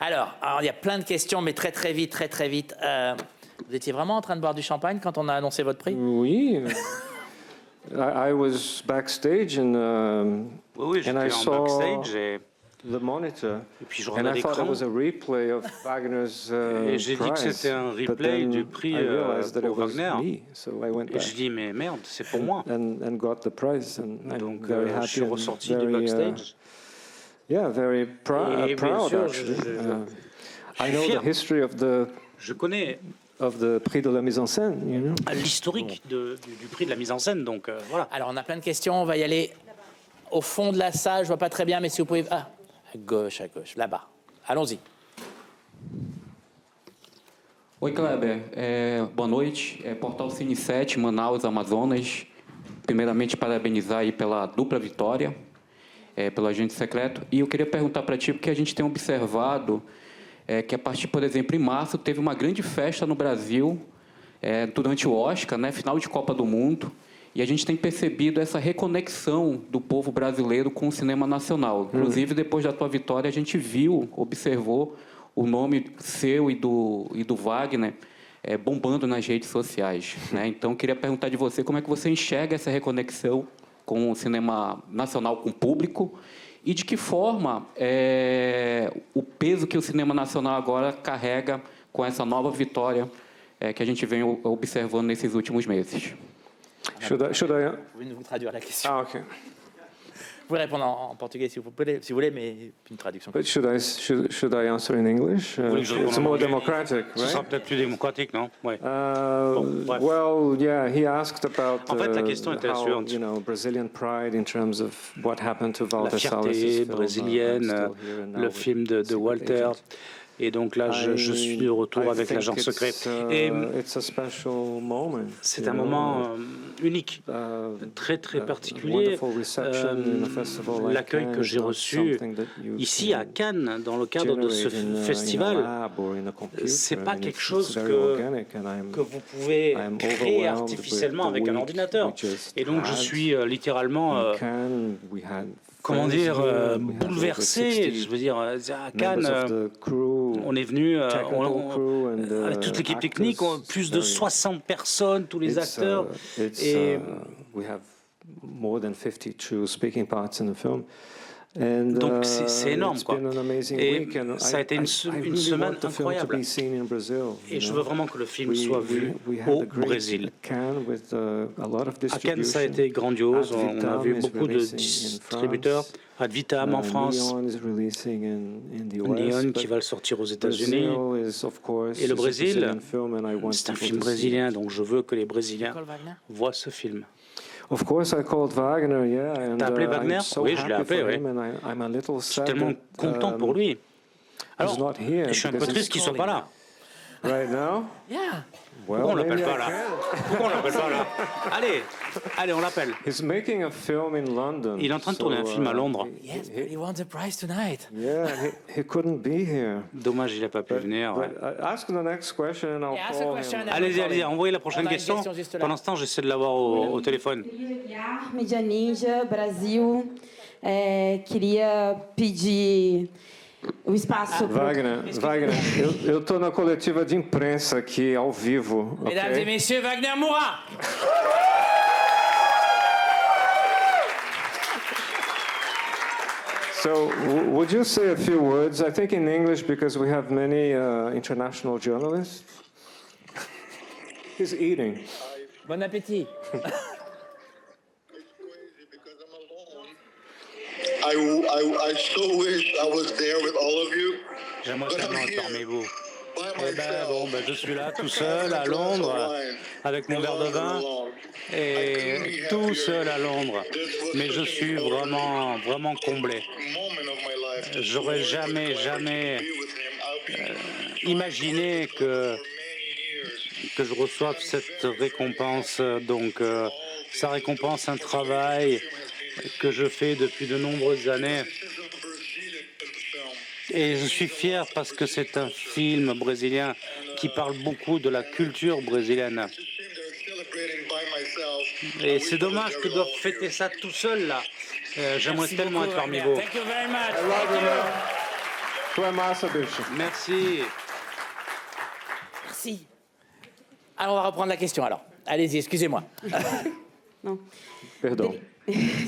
Alors, il y a plein de questions, mais très très vite, très vite. Vous étiez vraiment en train de boire du champagne quand on a annoncé votre prix? Oui. I was backstage Oui, and I j'étais en saw backstage the monitor, et puis je and regardais I thought it l'écran was a replay of Wagner's et j'ai dit que prize. c'était un But replay then du prix I realized that it pour was Wagner. me, so I went Et back je dis mais merde, c'est pour moi. and got the prize, and I'm Donc very je happy suis and ressorti du very, backstage. yeah, very Et bien proud sûr, actually. je I suis know fier. the history of connais the prix de la mise en scène, you know. l'historique du prix de la mise en scène, donc voilà. Alors, on a plein de questions. On va y aller au fond de la salle. Je vois pas très bien, mais si vous pouvez... Ah, à gauche, là-bas. Allons-y. Oi, Kleber. Boa noite. Portal Cine 7, Manaus, Amazonas. Primeiramente, parabenizar aí pela dupla vitória, pelo Agente Secreto. E eu queria perguntar para ti, porque a gente tem observado que a partir, por exemplo, em março, teve uma grande festa no Brasil, durante o Oscar, né, final de Copa do Mundo, e a gente tem percebido essa reconexão do povo brasileiro com o cinema nacional. Inclusive, depois da tua vitória, a gente observou o nome seu e do Wagner bombando nas redes sociais, né? Então, queria perguntar de você como é que você enxerga essa reconexão com o cinema nacional, com o público, e de que forma o peso que o cinema nacional agora carrega com essa nova vitória que a gente vem observando nesses últimos meses. Should I? Vous pouvez nous traduire la question. Ah, okay. Vous pouvez répondre en portugais si vous voulez, mais une traduction. But should I answer in English? voulez que je réponde It's en more anglais? democratic, Ce sera right? peut-être plus démocratique, non? Ouais. bref. Well, yeah, he asked about En fait, la question était la how, suivante. you know, Brazilian pride in terms of what happened to La Walter Salles' fierté film, brésilienne, I'm Still Here and Now le with film de Secret Walter. Agent. Et donc là, je suis de retour I avec think l'agent secret. Et it's a special moment. c'est un moment unique, très particulier. L'accueil que j'ai reçu ici à Cannes, dans le cadre de ce festival, c'est pas quelque chose que vous pouvez créer artificiellement avec un ordinateur. Et donc je suis littéralement, comment dire, bouleversé. Je veux dire, à Cannes, on est venu avec toute l'équipe technique, plus de 60 personnes, tous les acteurs. Et we have more than 52 speaking parts in the film. And, donc c'est énorme, it's quoi. been an amazing Et week, and ça a été une really semaine want the film to incroyable. be seen in Brazil, Et you je know. veux vraiment que le film soit vu we had au a great Brésil. Cannes with, a lot of À Cannes, ça a été distribution. grandiose. On a Advitam vu is beaucoup de releasing in distributeurs. France. Advitam en France, Neon is releasing in the US, Neon qui but va le sortir aux États-Unis. Brazil is, of course, Et le is a Brésil, Brazilian film, and I want c'est un people film to see brésilien, it. donc je veux que les Brésiliens Nicole Wagner. voient ce film. Of course, I called Wagner, yeah. And, T'as appelé Wagner? I'm so Oui, je l'ai happy appelé, for oui. him, and I'm a little Je suis sad tellement that, content pour lui. Alors, not here je suis un peu because triste qu'il soit pas là. right now. Yeah. Well, Pourquoi on l'appelle maybe pas I là? can. Pourquoi on l'appelle pas là? Allez, on l'appelle. He's making a film in London. Il est en train de tourner un film à Londres. Yes, but he wants a prize tonight. Yeah, he couldn't be here. Dommage, il n'a pas pu venir. But ask the next question and I'll Yeah, ask a call question him. and- Allez-y, envoyez la On prochaine a une question. question juste là. Pour l'instant, j'essaie de l'avoir au téléphone. Mídia Ninja, Brasil. Queria pedir o espaço pro... Wagner, eu tô na coletiva de imprensa aqui, ao vivo, Mesdames et ok? messieurs, Wagner Moura. So, would you say a few words? I think in English because we have many international journalists. He's eating. Bon appétit. I so wish I was there with all of you. J'aimerais But I'm tellement être here parmi vous. by Eh ben, bon, myself. je suis là tout seul à Londres avec mon verre de vin et tout seul à Londres. Mais je suis vraiment comblé. J'aurais jamais imaginé que je reçoive cette récompense. Donc, ça récompense un travail que je fais depuis de nombreuses années. Et je suis fier parce que c'est un film brésilien qui parle beaucoup de la culture brésilienne. Et c'est dommage que je doive fêter ça tout seul là. J'aimerais Merci tellement beaucoup, être parmi Wagner. vous. Thank you very much. Thank you. Tuomas Abishi. Merci. Merci. Alors, on va reprendre la question, alors. Allez-y, excusez-moi. Não. Perdão.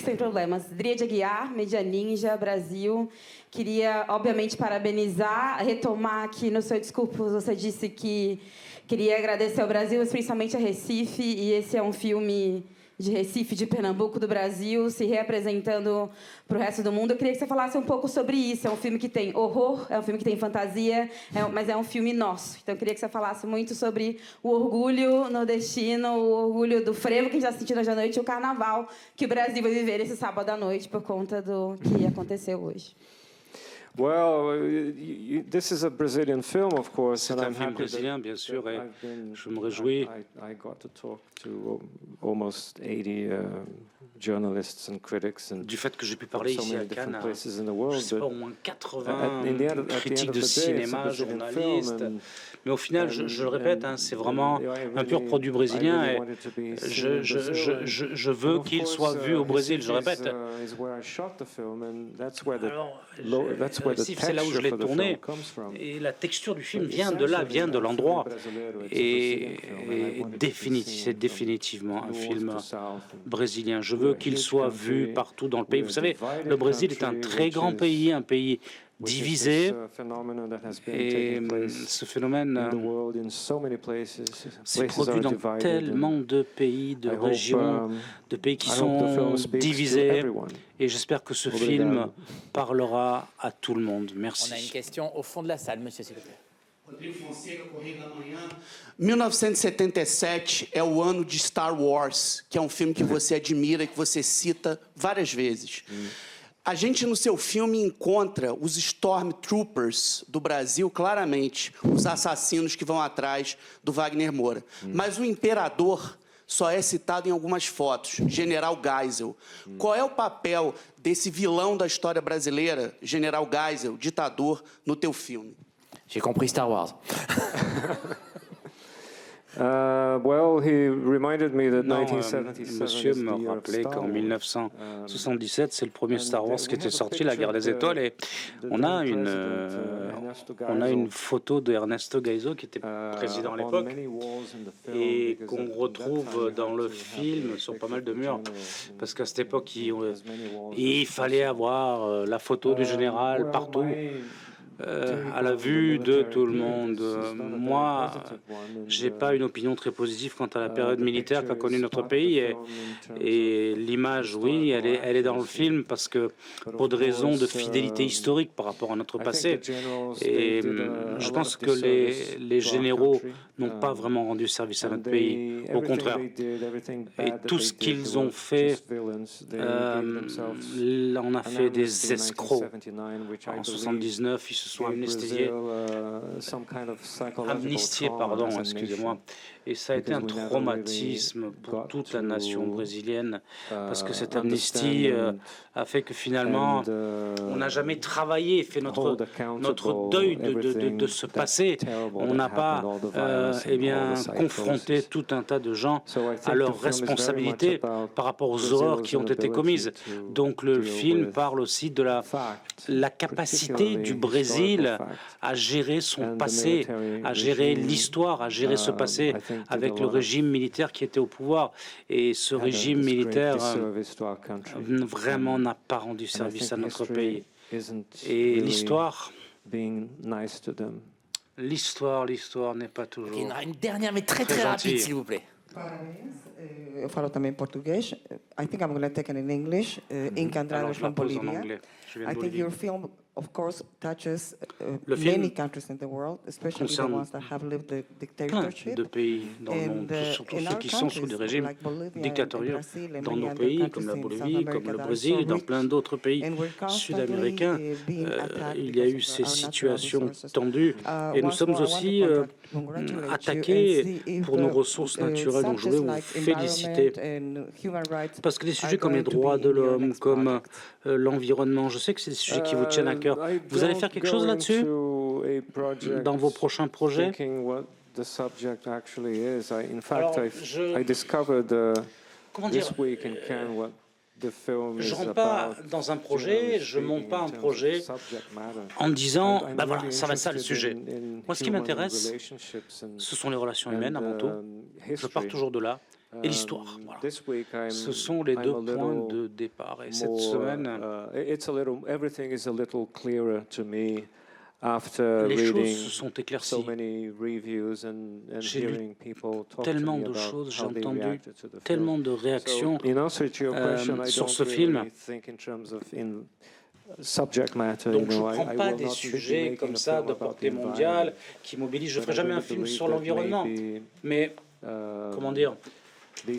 Sem problemas. Dria de Aguiar, Media Ninja, Brasil. Queria, obviamente, parabenizar, retomar aqui no seu discurso, você disse que queria agradecer ao Brasil, mas principalmente a Recife, e esse é um filme de Recife, de Pernambuco, do Brasil, se reapresentando para o resto do mundo. Eu queria que você falasse um pouco sobre isso. É um filme que tem horror, é um filme que tem fantasia, mas é um filme nosso. Então, eu queria que você falasse muito sobre o orgulho nordestino, o orgulho do frevo que a gente está sentindo hoje à noite e o carnaval que o Brasil vai viver esse sábado à noite por conta do que aconteceu hoje. Well, this is a Brazilian film, of course, C'est un film brésilien, bien sûr, et je me réjouis. I got to talk to almost 80 journalists and critics and Du fait que j'ai pu parler ici à Cannes, je sais pas, au moins 80 critiques de cinéma, journalistes. Mais au final, je le répète, hein, c'est vraiment un pur produit brésilien et je veux qu'il soit vu au Brésil, je répète. C'est là où je l'ai tourné et la texture du film vient de là, vient de l'endroit. Et c'est définitivement un film brésilien. Je veux qu'il soit vu partout dans le pays. Vous savez, le Brésil est un très grand pays, un pays divisé, et ce phénomène s'est produit dans tellement de pays, de régions, de pays qui sont divisés, et j'espère que ce film parlera à tout le monde. Merci. On a une question au fond de la salle, monsieur, s'il vous plaît. Rodrigo Fonseca, Correio da Manhã. 1977 é o ano de Star Wars, que é um filme que você admira e que você cita várias vezes. A gente, no seu filme, encontra os Stormtroopers do Brasil, claramente, os assassinos que vão atrás do Wagner Moura. Mas o Imperador só é citado em algumas fotos, General Geisel. Qual é o papel desse vilão da história brasileira, General Geisel, ditador, no teu filme? J'ai compris Star Wars. Well, he reminded me that Non, 1977 monsieur me rappelait qu'en 1977, c'est le premier Star Wars qui était sorti, La Guerre des Étoiles, et on a une photo de Ernesto Geisel qui était président à l'époque et qu'on retrouve dans le film sur pas mal de murs, parce qu'à cette époque, il fallait avoir la photo du général partout. À la vue de tout le monde. Moi, j'ai pas une opinion très positive quant à la période militaire qu'a connue notre pays et l'image, oui, elle est dans le film parce que pour des raisons de fidélité historique par rapport à notre passé. Et je pense que les généraux n'ont pas vraiment rendu service à notre pays, au contraire. Et tout ce qu'ils ont fait, on a fait des escrocs. En 79, ils se sont amnistiés, pardon, excusez-moi. Et ça a été un traumatisme pour toute la nation brésilienne, parce que cette amnistie a fait que finalement, on n'a jamais travaillé, fait notre deuil de ce passé. On n'a pas confronté tout un tas de gens à leurs responsabilités par rapport aux horreurs qui ont été commises. Donc le film parle aussi de la capacité du Brésil à gérer son passé, à gérer l'histoire, à gérer ce passé avec le régime militaire qui était au pouvoir. Et ce régime militaire vraiment n'a pas rendu service à notre pays. Et l'histoire n'est pas toujours. Une dernière, mais très rapide, s'il vous plaît. Parabéns. Eu falo também português. I think I'm going to take it in English. Inca Andrade from Bolivia. I think your film, of course, touches many countries in the world, especially the ones that have lived the dictatorship. Plein de pays dans le monde, surtout ceux qui sont sous des régimes dictatoriaux dans nos pays, comme la Bolivie, comme le Brésil et dans plein d'autres pays sud-américains. Il y a eu ces situations tendues et nous sommes aussi attaqués pour nos ressources naturelles. Donc je voulais vous féliciter parce que des sujets comme les droits de l'homme, comme l'environnement, je sais que c'est des sujets qui vous tiennent à cœur. Vous allez faire quelque chose là-dessus dans vos prochains projets? I discovered comment dire, Je ne rentre pas dans un projet, je ne monte pas un projet en me disant, ben voilà, ça va être ça le sujet. Moi, ce qui m'intéresse, ce sont les relations humaines avant tout. Je pars toujours de là. Et l'histoire, voilà. Ce sont les deux points de départ. Et cette semaine, les choses se sont éclaircies. J'ai lu tellement de choses, j'ai entendu tellement de réactions sur ce film. Donc je ne prends pas des sujets comme ça de portée mondiale qui mobilisent. Je ne ferai jamais un film sur l'environnement. Mais, comment dire, ce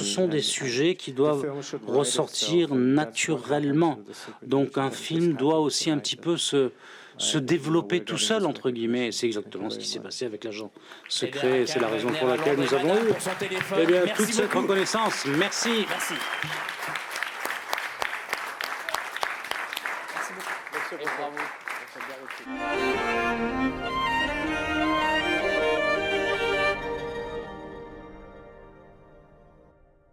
sont des sujets qui doivent ressortir naturellement. Donc un film doit aussi un petit peu se développer tout seul, entre guillemets. C'est exactement ce qui s'est passé avec l'agent secret. Et c'est la raison pour laquelle nous avons eu toute cette reconnaissance. Merci. Merci. Bravo.